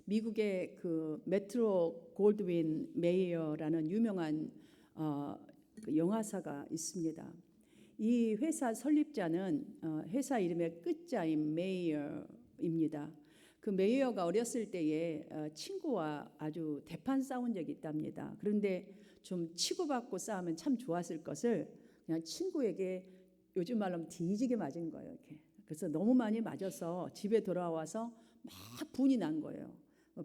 미국의 그 메트로 골드윈 메이어라는 유명한 그 영화사가 있습니다. 이 회사 설립자는 회사 이름의 끝자인 메이어입니다. 그 메이어가 어렸을 때에 친구와 아주 대판 싸운 적이 있답니다. 그런데 좀 치고받고 싸우면 참 좋았을 것을 그냥 친구에게 요즘 말로 하면 뒤지게 맞은 거예요. 이렇게. 그래서 너무 많이 맞아서 집에 돌아와서 막 분이 난 거예요.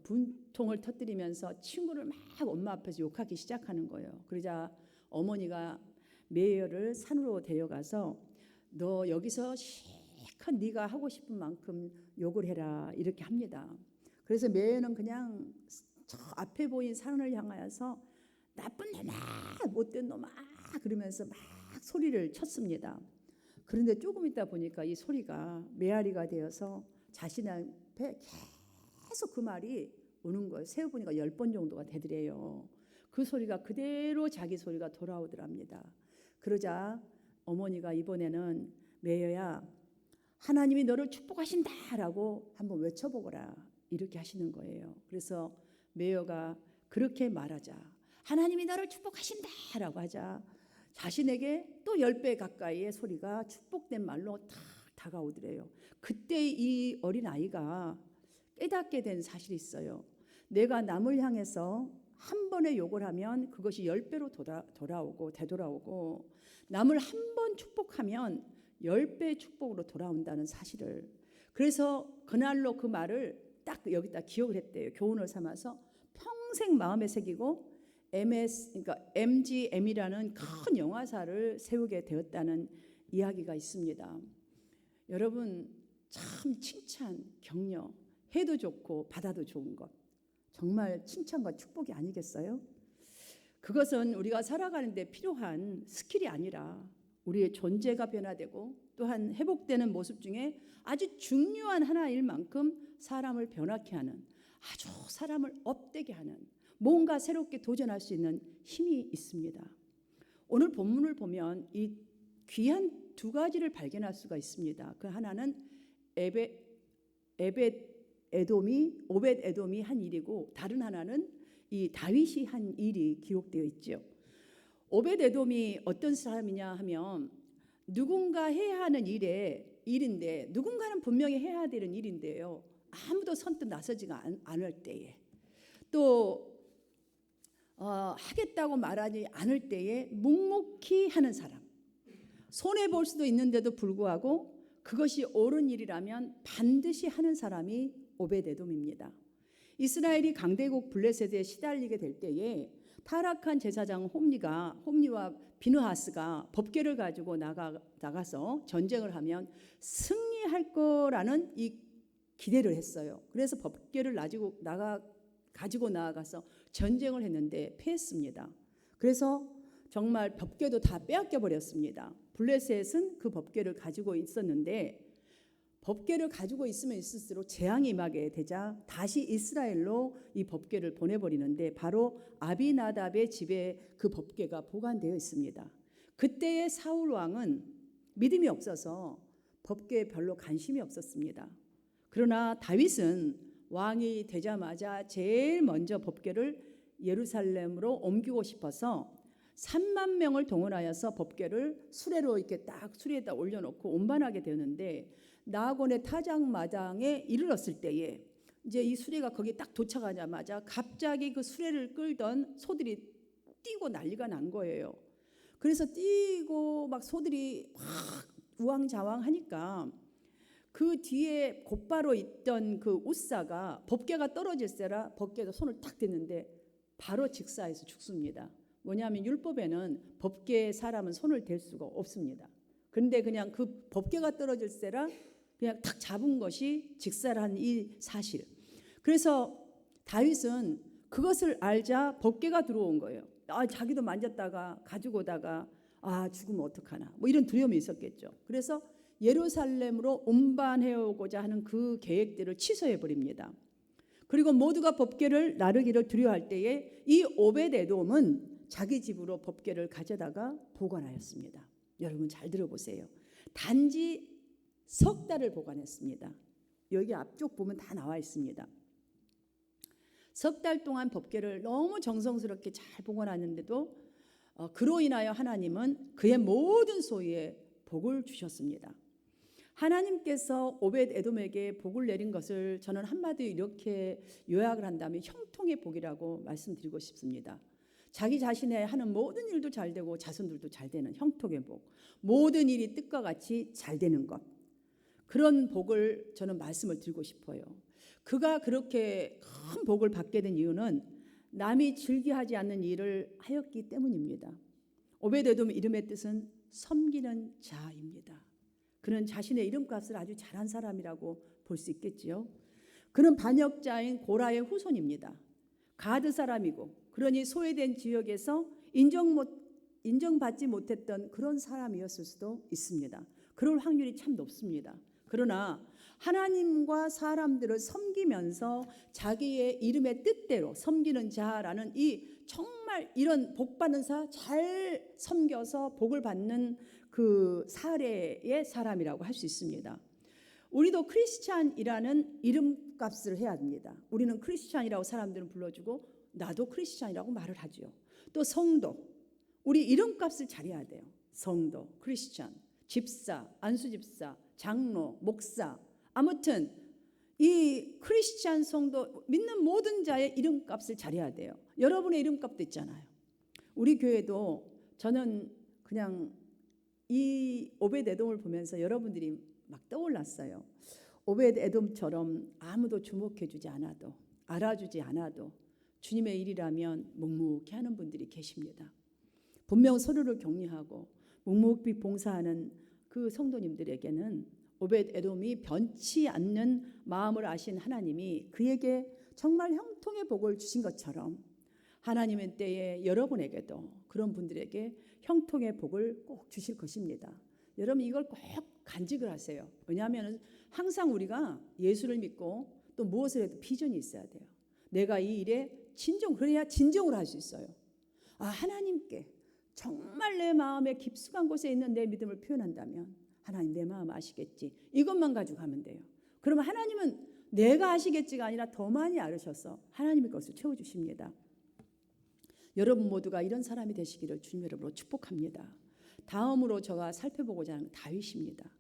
분통을 터뜨리면서 친구를 막 엄마 앞에서 욕하기 시작하는 거예요. 그러자 어머니가 메이어를 산으로 데려가서 너 여기서 실컷 네가 하고 싶은 만큼 욕을 해라 이렇게 합니다. 그래서 메이어는 그냥 저 앞에 보인 산을 향하여서 나쁜 놈아 못된 놈아 그러면서 막 소리를 쳤습니다. 그런데 조금 있다 보니까 이 소리가 메아리가 되어서 자신 앞에 계속 그 말이 오는 거예요. 세어보니까 10번 정도가 되더래요. 그 소리가 그대로 자기 소리가 돌아오더랍니다. 그러자 어머니가 이번에는 메이어야 하나님이 너를 축복하신다라고 한번 외쳐보거라 이렇게 하시는 거예요. 그래서 메이어가 그렇게 말하자 하나님이 너를 축복하신다라고 하자 자신에게 또 10배 가까이의 소리가 축복된 말로 다 다가오더래요. 그때 이 어린아이가 깨닫게 된 사실이 있어요. 내가 남을 향해서 한 번의 욕을 하면 그것이 10배로 돌아오고 되돌아오고 남을 한 번 축복하면 10배의 축복으로 돌아온다는 사실을. 그래서 그날로 그 말을 딱 여기다 기억을 했대요. 교훈을 삼아서 평생 마음에 새기고 그러니까 MGM이라는 큰 영화사를 세우게 되었다는 이야기가 있습니다. 여러분 참 칭찬, 격려 해도 좋고 받아도 좋은 것 정말 칭찬과 축복이 아니겠어요? 그것은 우리가 살아가는 데 필요한 스킬이 아니라 우리의 존재가 변화되고 또한 회복되는 모습 중에 아주 중요한 하나일 만큼 사람을 변화케 하는 아주 사람을 업되게 하는 뭔가 새롭게 도전할 수 있는 힘이 있습니다. 오늘 본문을 보면 이 귀한 두 가지를 발견할 수가 있습니다. 그 하나는 오벳 에돔이 한 일이고 다른 하나는 이 다윗이 한 일이 기록되어 있죠. 오벳 에돔이 어떤 사람이냐 하면 누군가 해야 하는 일인데 누군가는 분명히 해야 되는 일인데요. 아무도 선뜻 나서지가 않을 때에 또 하겠다고 말하지 않을 때에 묵묵히 하는 사람. 손해볼 수도 있는데도 불구하고 그것이 옳은 일이라면 반드시 하는 사람이 오벳 에돔입니다. 이스라엘이 강대국 블레셋에 시달리게 될 때에 타락한 제사장 홈리와 비느하스가 법궤를 가지고 나가서 전쟁을 하면 승리할 거라는 이 기대를 했어요. 그래서 법궤를 가지고 나아가서 전쟁을 했는데 패했습니다. 그래서 정말 법궤도 다 빼앗겨 버렸습니다. 블레셋은 그 법궤를 가지고 있었는데 법궤를 가지고 있으면 있을수록 재앙이 임하게 되자 다시 이스라엘로 이 법궤를 보내버리는데 바로 아비나답의 집에 그 법궤가 보관되어 있습니다. 그때의 사울 왕은 믿음이 없어서 법궤에 별로 관심이 없었습니다. 그러나 다윗은 왕이 되자마자 제일 먼저 법궤를 예루살렘으로 옮기고 싶어서 3만 명을 동원하여서 법궤를 수레로 이렇게 딱 수레에다 올려놓고 운반하게 되었는데 나아곤의 타작마당에 이르렀을 때에 이제 이 수레가 거기 딱 도착하자마자 갑자기 그 수레를 끌던 소들이 뛰고 난리가 난 거예요. 그래서 뛰고 막 소들이 막 우왕좌왕하니까 그 뒤에 곧바로 있던 그 웃사가 법궤가 떨어질세라 법궤도 손을 딱 댔는데 바로 직사해서 죽습니다. 뭐냐면 율법에는 법궤에 사람은 손을 댈 수가 없습니다. 그런데 그냥 그 법궤가 떨어질세라 그냥 탁 잡은 것이 직사를 한 이 사실. 그래서 다윗은 그것을 알자 법궤가 들어온 거예요. 자기도 만졌다가 가지고 오다가 죽으면 어떡하나 뭐 이런 두려움이 있었겠죠. 그래서 예루살렘으로 운반해오고자 하는 그 계획들을 취소해 버립니다. 그리고 모두가 법궤를 나르기를 두려워할 때에 이 오벳 에돔은 자기 집으로 법궤를 가져다가 보관하였습니다. 여러분 잘 들어보세요. 단지 석 달을 보관했습니다. 여기 앞쪽 보면 다 나와 있습니다. 석 달 동안 법궤를 너무 정성스럽게 잘 복원하는데도 그로 인하여 하나님은 그의 모든 소유에 복을 주셨습니다. 하나님께서 오벳 에돔에게 복을 내린 것을 저는 한마디로 이렇게 요약을 한다면 형통의 복이라고 말씀드리고 싶습니다. 자기 자신의 하는 모든 일도 잘 되고 자손들도 잘 되는 형통의 복, 모든 일이 뜻과 같이 잘 되는 것, 그런 복을 저는 말씀을 드리고 싶어요. 그가 그렇게 큰 복을 받게 된 이유는 남이 즐겨하지 않는 일을 하였기 때문입니다. 오벳 에돔 이름의 뜻은 섬기는 자입니다. 그는 자신의 이름값을 아주 잘한 사람이라고 볼 수 있겠지요. 그는 반역자인 고라의 후손입니다. 가드 사람이고, 그러니 소외된 지역에서 인정받지 못했던 그런 사람이었을 수도 있습니다. 그럴 확률이 참 높습니다. 그러나 하나님과 사람들을 섬기면서 자기의 이름의 뜻대로 섬기는 자라는 이 정말 이런 복받는 자, 잘 섬겨서 복을 받는 그 사례의 사람이라고 할 수 있습니다. 우리도 크리스찬이라는 이름값을 해야 합니다. 우리는 크리스찬이라고 사람들은 불러주고 나도 크리스찬이라고 말을 하죠. 또 성도, 우리 이름값을 잘해야 돼요. 성도, 크리스찬, 집사, 안수집사, 장로, 목사, 아무튼 이 크리스찬 성도 믿는 모든 자의 이름값을 잘해야 돼요. 여러분의 이름값도 있잖아요. 우리 교회도 저는 그냥 이 오벳 에돔을 보면서 여러분들이 막 떠올랐어요. 오벳 에돔처럼 아무도 주목해주지 않아도, 알아주지 않아도 주님의 일이라면 묵묵히 하는 분들이 계십니다. 분명 서로를 격려하고 묵묵히 봉사하는 그 성도님들에게는 오벳 에돔이 변치 않는 마음을 아신 하나님이 그에게 정말 형통의 복을 주신 것처럼 하나님의 때에 여러분에게도 그런 분들에게 형통의 복을 꼭 주실 것입니다. 여러분 이걸 꼭 간직을 하세요. 왜냐하면 항상 우리가 예수를 믿고 또 무엇을 해도 비전이 있어야 돼요. 내가 이 일에 그래야 진정을 할 수 있어요. 하나님께 정말 내 마음의 깊숙한 곳에 있는 내 믿음을 표현한다면 하나님 내 마음 아시겠지. 이것만 가지고 가면 돼요. 그러면 하나님은 내가 아시겠지가 아니라 더 많이 알으셔서 하나님의 것을 채워주십니다. 여러분 모두가 이런 사람이 되시기를 주님 이름으로 축복합니다. 다음으로 제가 살펴보고자 하는 다윗입니다.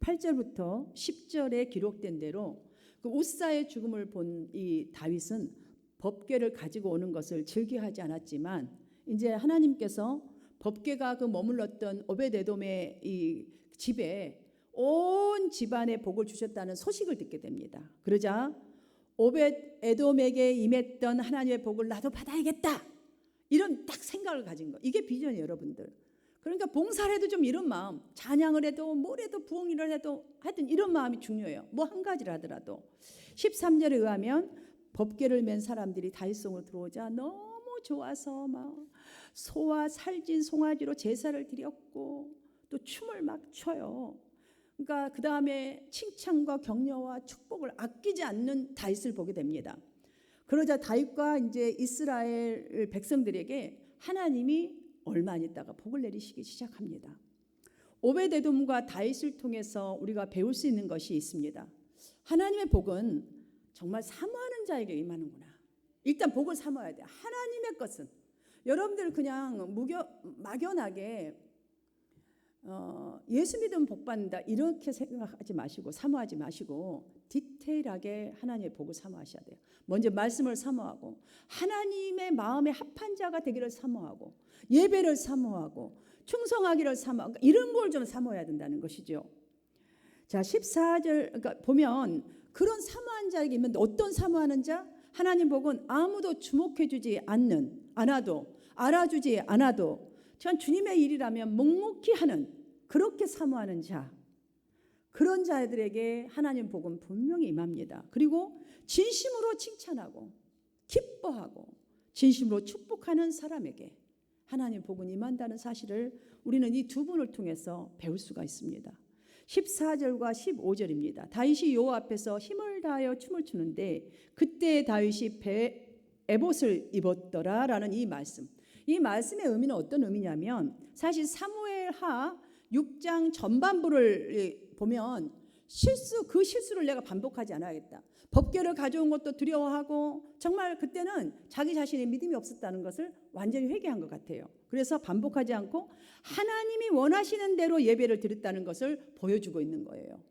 8절부터 10절에 기록된 대로 그 우사의 죽음을 본 이 다윗은 법궤를 가지고 오는 것을 즐겨하지 않았지만 이제 하나님께서 법궤가 그 머물렀던 오벳 에돔의 이 집에 온 집안에 복을 주셨다는 소식을 듣게 됩니다. 그러자 오벳 에돔에게 임했던 하나님의 복을 나도 받아야겠다. 이런 딱 생각을 가진 거. 이게 비전이에요, 여러분들. 그러니까 봉사를 해도 좀 이런 마음, 찬양을 해도 뭘 해도 부흥일을 해도 하여튼 이런 마음이 중요해요. 뭐 한 가지를 하더라도. 13절에 의하면 법궤를 맨 사람들이 다윗성으로 들어오자 너무 좋아서 막 소와 살진 송아지로 제사를 드렸고 또 춤을 막 춰요. 그러니까 그 다음에 칭찬과 격려와 축복을 아끼지 않는 다윗을 보게 됩니다. 그러자 다윗과 이제 이스라엘 백성들에게 하나님이 얼마 안 있다가 복을 내리시기 시작합니다. 오벳 에돔과 다윗을 통해서 우리가 배울 수 있는 것이 있습니다. 하나님의 복은 정말 사모하는 자에게 임하는구나. 일단 복을 사모해야 돼요. 하나님의 것은 여러분들 그냥 막연하게 예수 믿으면 복 받는다 이렇게 생각하지 마시고 사모하지 마시고 디테일하게 하나님의 복을 사모하셔야 돼요. 먼저 말씀을 사모하고 하나님의 마음에 합한 자가 되기를 사모하고 예배를 사모하고 충성하기를 사모하고 이런 걸 좀 사모해야 된다는 것이죠. 자 14절 그러니까 보면 그런 사모한 자에게 있는데 어떤 사모하는 자? 하나님 복은 아무도 주목해주지 않아도 알아주지 않아도 전 주님의 일이라면 묵묵히 하는 그렇게 사모하는 자 그런 자들에게 하나님 복은 분명히 임합니다. 그리고 진심으로 칭찬하고 기뻐하고 진심으로 축복하는 사람에게 하나님 복은 임한다는 사실을 우리는 이 두 분을 통해서 배울 수가 있습니다. 14절과 15절입니다. 다윗이 여호와 앞에서 힘을 다하여 춤을 추는데 그때 다윗이 에봇을 입었더라라는 이 말씀. 이 말씀의 의미는 어떤 의미냐면 사실 사무엘하 6장 전반부를 보면 그 실수를 내가 반복하지 않아야겠다. 법궤를 가져온 것도 두려워하고 정말 그때는 자기 자신의 믿음이 없었다는 것을 완전히 회개한 것 같아요. 그래서 반복하지 않고 하나님이 원하시는 대로 예배를 드렸다는 것을 보여주고 있는 거예요.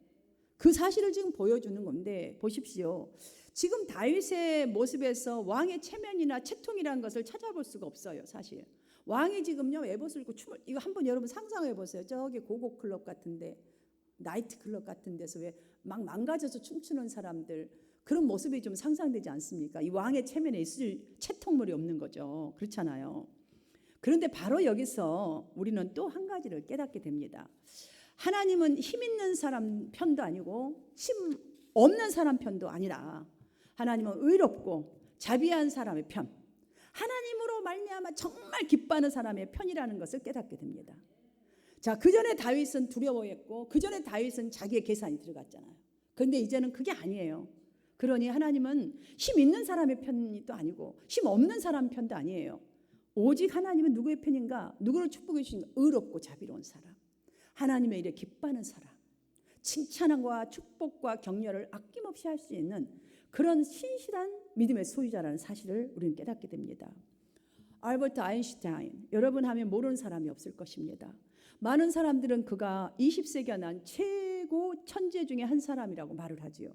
그 사실을 지금 보여주는 건데 보십시오. 지금 다윗의 모습에서 왕의 체면이나 채통이라는 것을 찾아볼 수가 없어요. 사실 왕이 지금요 에봇을 입고 춤을, 이거 한번 여러분 상상해 보세요. 저기 고고 클럽 같은데, 나이트 클럽 같은 데서 왜 막 망가져서 춤추는 사람들, 그런 모습이 좀 상상되지 않습니까? 이 왕의 체면에 있을 채통물이 없는 거죠. 그렇잖아요. 그런데 바로 여기서 우리는 또 한 가지를 깨닫게 됩니다. 하나님은 힘 있는 사람 편도 아니고 힘 없는 사람 편도 아니라 하나님은 의롭고 자비한 사람의 편, 하나님으로 말미암아 정말 기뻐하는 사람의 편이라는 것을 깨닫게 됩니다. 자, 그전에 다윗은 두려워했고 그전에 다윗은 자기의 계산이 들어갔잖아요. 그런데 이제는 그게 아니에요. 그러니 하나님은 힘 있는 사람의 편도 아니고 힘 없는 사람 편도 아니에요. 오직 하나님은 누구의 편인가? 누구를 축복해 주신가? 의롭고 자비로운 사람, 하나님의 일에 기뻐하는 사람, 칭찬과 축복과 격려를 아낌없이 할 수 있는 그런 신실한 믿음의 소유자라는 사실을 우리는 깨닫게 됩니다. 알버트 아인슈타인, 여러분 하면 모르는 사람이 없을 것입니다. 많은 사람들은 그가 20세기에 난 최고 천재 중에 한 사람이라고 말을 하지요.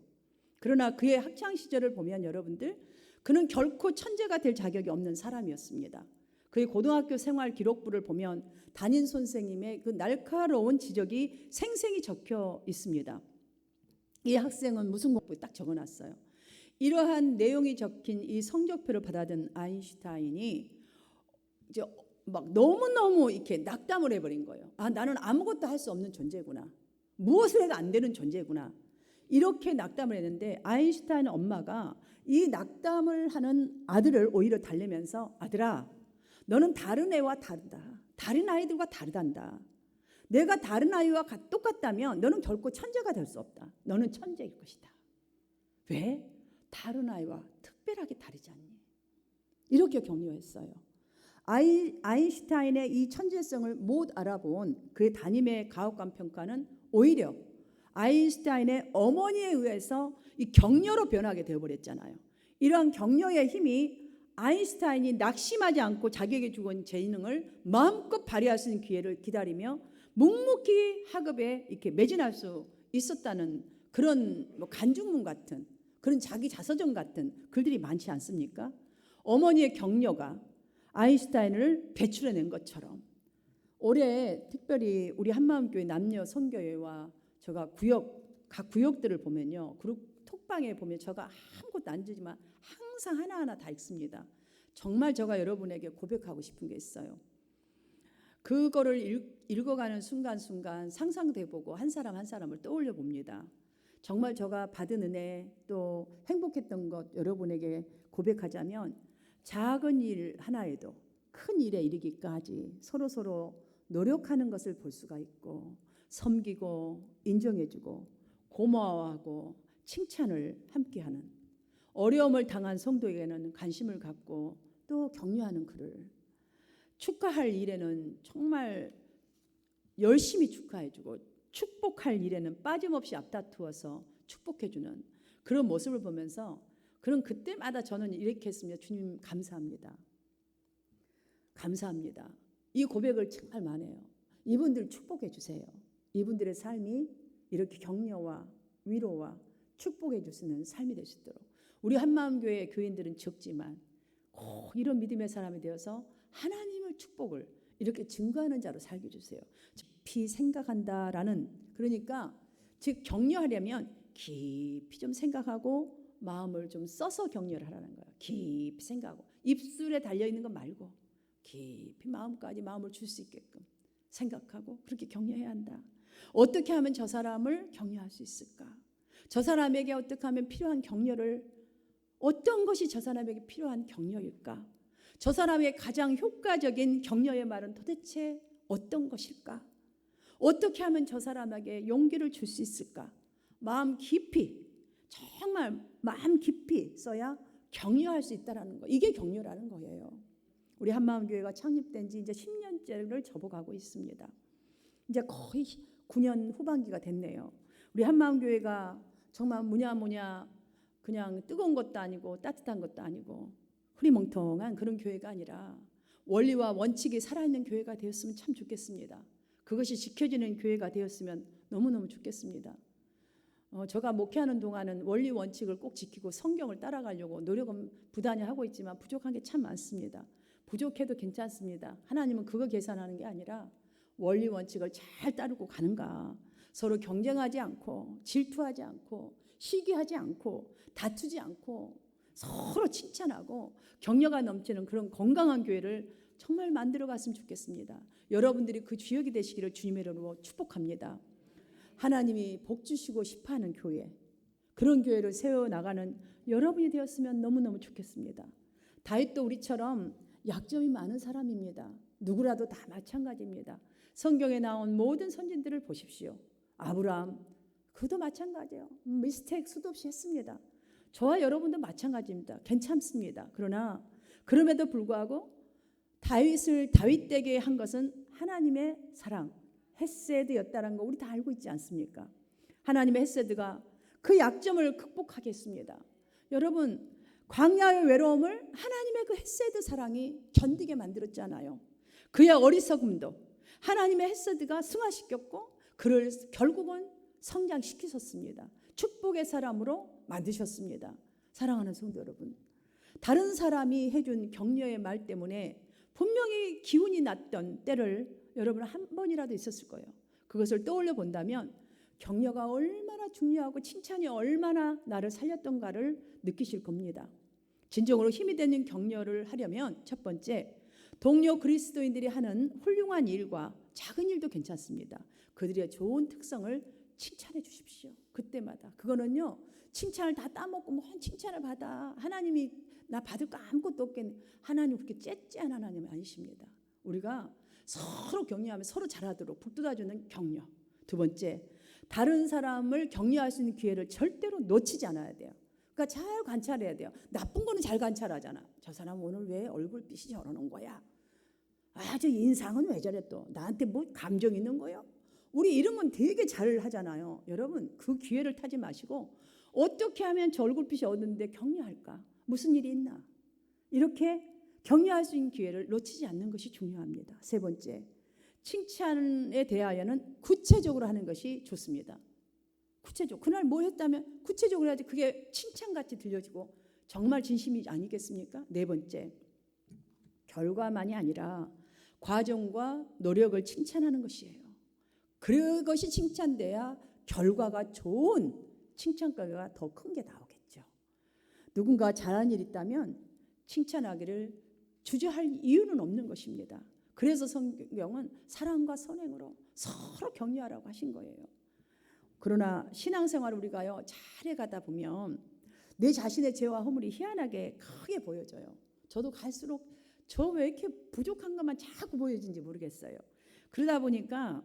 그러나 그의 학창 시절을 보면 여러분들, 그는 결코 천재가 될 자격이 없는 사람이었습니다. 그의 고등학교 생활 기록부를 보면 담임 선생님의 그 날카로운 지적이 생생히 적혀 있습니다. 이 학생은 무슨 공부 딱 적어놨어요. 이러한 내용이 적힌 이 성적표를 받아든 아인슈타인이 이제 막 너무너무 이렇게 낙담을 해버린 거예요. 아, 나는 아무것도 할 수 없는 존재구나. 무엇을 해도 안 되는 존재구나. 이렇게 낙담을 했는데 아인슈타인 엄마가 이 낙담을 하는 아들을 오히려 달래면서, 아들아, 너는 다른 애와 다르다. 다른 아이들과 다르단다. 내가 다른 아이와 똑같다면 너는 결코 천재가 될 수 없다. 너는 천재일 것이다. 왜? 다른 아이와 특별하게 다르지 않니? 이렇게 격려했어요. 아인슈타인의 이 천재성을 못 알아본 그의 담임의 가혹한 평가는 오히려 아인슈타인의 어머니에 의해서 이 격려로 변하게 되어버렸잖아요. 이러한 격려의 힘이 아인슈타인이 낙심하지 않고 자기에게 주은 재능을 마음껏 발휘할 수 있는 기회를 기다리며 묵묵히 학업에 이렇게 매진할 수 있었다는 그런 간증문 같은, 그런 자기 자서전 같은 글들이 많지 않습니까? 어머니의 격려가 아인슈타인을 배출해낸 것처럼 올해 특별히 우리 한마음교회 남녀 선교회와 제가 각 구역들을 보면요, 그룹 톡방에 보면 제가 아무것도 안 주지만 항상 하나하나 다 읽습니다. 정말 제가 여러분에게 고백하고 싶은 게 있어요. 그거를 읽어가는 순간순간 상상돼보고 한 사람 한 사람을 떠올려 봅니다. 정말 제가 받은 은혜, 또 행복했던 것 여러분에게 고백하자면, 작은 일 하나에도 큰 일에 이르기까지 서로서로 노력하는 것을 볼 수가 있고, 섬기고 인정해주고 고마워하고 칭찬을 함께하는, 어려움을 당한 성도에게는 관심을 갖고 또 격려하는 그를, 축하할 일에는 정말 열심히 축하해주고 축복할 일에는 빠짐없이 앞다투어서 축복해주는 그런 모습을 보면서, 그런 그때마다 저는 이렇게 했습니다. 주님 감사합니다. 감사합니다. 이 고백을 정말 많이 해요. 이분들 축복해 주세요. 이분들의 삶이 이렇게 격려와 위로와 축복해 주시는 삶이 될 수 있도록 우리 한마음교회 교인들은 적지만 꼭 이런 믿음의 사람이 되어서 하나님의 축복을 이렇게 증거하는 자로 살게 해주세요. 깊이 생각한다라는, 그러니까 즉 격려하려면 깊이 좀 생각하고 마음을 좀 써서 격려를 하라는 거예요. 깊이 생각하고, 입술에 달려있는 거 말고 깊이 마음까지 마음을 줄 수 있게끔 생각하고 그렇게 격려해야 한다. 어떻게 하면 저 사람을 격려할 수 있을까? 저 사람에게 어떻게 하면 필요한 격려를, 어떤 것이 저 사람에게 필요한 격려일까? 저 사람의 가장 효과적인 격려의 말은 도대체 어떤 것일까? 어떻게 하면 저 사람에게 용기를 줄 수 있을까? 마음 깊이, 정말 마음 깊이 써야 격려할 수 있다는 거. 이게 격려라는 거예요. 우리 한마음교회가 창립된 지 이제 10년째를 접어가고 있습니다. 이제 거의 9년 후반기가 됐네요. 우리 한마음교회가 정말 뭐냐 그냥 뜨거운 것도 아니고 따뜻한 것도 아니고 흐리멍텅한 그런 교회가 아니라 원리와 원칙이 살아있는 교회가 되었으면 참 좋겠습니다. 그것이 지켜지는 교회가 되었으면 너무너무 좋겠습니다. 제가 목회하는 동안은 원리 원칙을 꼭 지키고 성경을 따라가려고 노력은 부단히 하고 있지만 부족한 게 참 많습니다. 부족해도 괜찮습니다. 하나님은 그거 계산하는 게 아니라 원리 원칙을 잘 따르고 가는가, 서로 경쟁하지 않고 질투하지 않고 시기하지 않고 다투지 않고 서로 칭찬하고 격려가 넘치는 그런 건강한 교회를 정말 만들어 갔으면 좋겠습니다. 여러분들이 그 주역이 되시기를 주님의 이름으로 축복합니다. 하나님이 복 주시고 싶어하는 교회, 그런 교회를 세워나가는 여러분이 되었으면 너무너무 좋겠습니다. 다윗도 우리처럼 약점이 많은 사람입니다. 누구라도 다 마찬가지입니다. 성경에 나온 모든 선진들을 보십시오. 아브라함, 그도 마찬가지예요. 미스테이크 수도 없이 했습니다. 저와 여러분도 마찬가지입니다. 괜찮습니다. 그러나 그럼에도 불구하고 다윗을 다윗되게 한 것은 하나님의 사랑, 헤세드였다는 거 우리 다 알고 있지 않습니까? 하나님의 헤세드가 그 약점을 극복하게 했습니다. 여러분, 광야의 외로움을 하나님의 그 헤세드 사랑이 견디게 만들었잖아요. 그의 어리석음도 하나님의 헤세드가 승화시켰고 그를 결국은 성장시키셨습니다. 축복의 사람으로 만드셨습니다. 사랑하는 성도 여러분, 다른 사람이 해준 격려의 말 때문에 분명히 기운이 났던 때를 여러분 한 번이라도 있었을 거예요. 그것을 떠올려 본다면 격려가 얼마나 중요하고 칭찬이 얼마나 나를 살렸던가를 느끼실 겁니다. 진정으로 힘이 되는 격려를 하려면 첫 번째, 동료 그리스도인들이 하는 훌륭한 일과 작은 일도 괜찮습니다. 그들의 좋은 특성을 칭찬해 주십시오. 그때마다. 그거는요, 칭찬을 다 따먹고 뭔 칭찬을 받아, 하나님이 나 받을 거 아무것도 없겠네. 하나님 그렇게 째째한 하나님 아니십니다. 우리가 서로 격려하면 서로 잘하도록 북돋아주는 격려. 두 번째, 다른 사람을 격려할 수 있는 기회를 절대로 놓치지 않아야 돼요. 그러니까 잘 관찰해야 돼요. 나쁜 거는 잘 관찰하잖아. 저 사람 오늘 왜 얼굴빛이 저러는 거야? 아, 저 인상은 왜 저래 또? 나한테 뭐 감정 있는 거요? 우리 이런 건 되게 잘 하잖아요. 여러분, 그 기회를 타지 마시고 어떻게 하면 저 얼굴빛이 어두운데 격려할까? 무슨 일이 있나? 이렇게 격려할 수 있는 기회를 놓치지 않는 것이 중요합니다. 세 번째, 칭찬에 대하여는 구체적으로 하는 것이 좋습니다. 구체적으로. 그날 뭐 했다면 구체적으로 해야지 그게 칭찬같이 들려지고 정말 진심이 아니겠습니까? 네 번째, 결과만이 아니라 과정과 노력을 칭찬하는 것이에요. 그것이 칭찬돼야 결과가 좋은 칭찬가가 더 큰 게 나오겠죠. 누군가 잘한 일이 있다면 칭찬하기를 주저할 이유는 없는 것입니다. 그래서 성경은 사랑과 선행으로 서로 격려하라고 하신 거예요. 그러나 신앙생활을 우리가요 잘해가다 보면 내 자신의 죄와 허물이 희한하게 크게 보여져요. 저도 갈수록 저 왜 이렇게 부족한 것만 자꾸 보여진지 모르겠어요. 그러다 보니까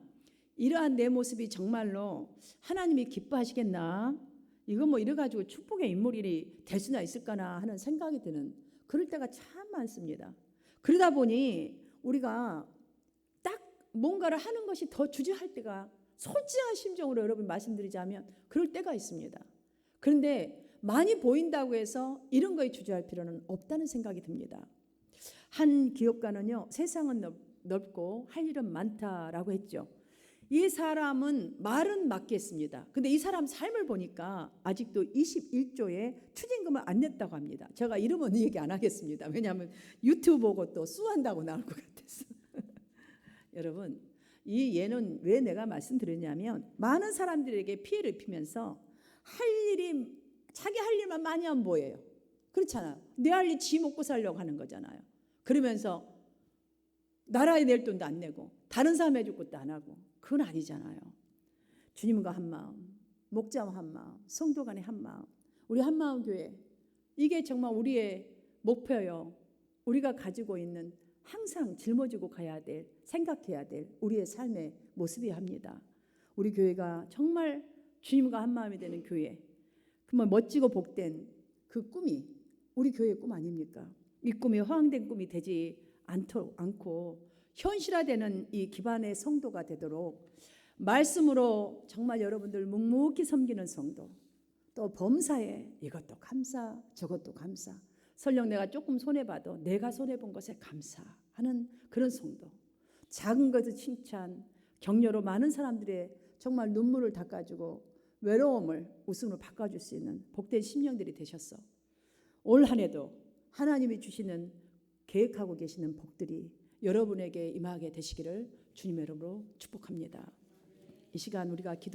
이러한 내 모습이 정말로 하나님이 기뻐하시겠나? 이거 뭐 이래가지고 축복의 인물이 될 수나 있을까나 하는 생각이 드는 그럴 때가 참 많습니다. 그러다 보니 우리가 딱 뭔가를 하는 것이 더 주저할 때가, 솔직한 심정으로 여러분 말씀드리자면 그럴 때가 있습니다. 그런데 많이 보인다고 해서 이런 거에 주저할 필요는 없다는 생각이 듭니다. 한 기업가는요, 세상은 넓고 할 일은 많다라고 했죠. 이 사람은 말은 맞겠습니다. 근데 이 사람 삶을 보니까 아직도 21조의 추징금을 안 냈다고 합니다. 제가 이름은 얘기 안 하겠습니다. 왜냐하면 유튜브 보고 또 수한다고 나올 것 같아서. 여러분, 이 예는 왜 내가 말씀드렸냐면 많은 사람들에게 피해를 입히면서 할 일이 자기 할 일만 많이 안 보여요. 그렇잖아요. 내 할 일 지 먹고 살려고 하는 거잖아요. 그러면서 나라에 낼 돈도 안 내고 다른 사람 해줄 것도 안 하고, 그건 아니잖아요. 주님과 한 마음, 목자와 한 마음, 성도 간의 한 마음, 우리 한마음 교회, 이게 정말 우리의 목표요. 우리가 가지고 있는 항상 짊어지고 가야 될, 생각해야 될 우리의 삶의 모습이어야 합니다. 우리 교회가 정말 주님과 한 마음이 되는 교회, 정말 멋지고 복된 그 꿈이 우리 교회의 꿈 아닙니까? 이 꿈이 허황된 꿈이 되지 않고 현실화되는 이 기반의 성도가 되도록 말씀으로 정말 여러분들 묵묵히 섬기는 성도, 또 범사에 이것도 감사 저것도 감사, 설령 내가 조금 손해봐도 내가 손해본 것에 감사하는 그런 성도, 작은 것의 칭찬, 격려로 많은 사람들의 정말 눈물을 닦아주고 외로움을 웃음으로 바꿔줄 수 있는 복된 심령들이 되셨어. 올 한 해도 하나님이 주시는 계획하고 계시는 복들이 여러분에게 임하게 되시기를 주님의 이름으로 축복합니다. 이 시간 우리가 기도